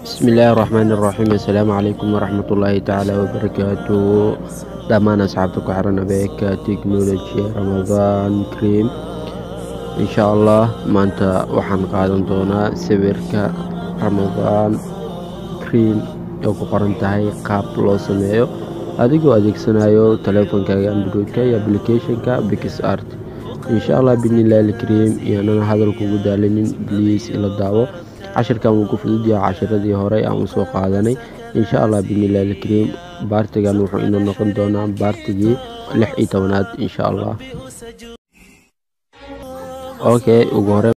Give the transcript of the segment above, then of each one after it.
Bismillahirrahmanirrahim. Assalamualaikum warahmatullahi taala wabarakatuh. Dhammaan asxaabta ku xiran abeeka teknolojiya Ramadan Kareem. Insha Allah maanta waxaan qaadan doonaa sawirka Ramadan Kareem oo ku qoran tahay qaab loo sameeyo adigoo adeegsanayo taleefankaaga Android-ka iyo application-ka PixArt. Insha Allah bidnillaahi Kareem iyaanana hadalka ugu daalinin, please ila daawo. cashirkan wuu ku fudud yahay cashiradii hore aan usoo qaadanay. insha Allah bidnillaahi Kareem baartigan wuxuu inoo noqon doonaa baartigii 16aad insha Allah. Okay, ugu hore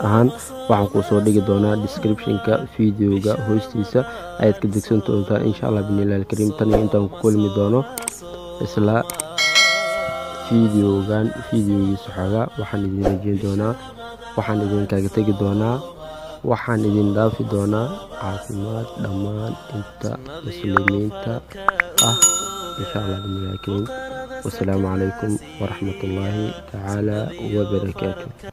ahaan waxaan kuu soo dhigi doonaa descriptionka videoga hoostiisa ayaad ka degsan doontaa insha Allah billahi alkariim. tan iyo intaan ku kulmi doono isla videogiisa xogaa waxaan idin rajeyn doonaa, waxaan idin kaga tagi doonaa, waxaan idin dhaafi doonaa caafimaad dhammaan inta muslimiinta ah insha Allah billahi alkariim. والسلام عليكم ورحمة الله تعالى وبركاته.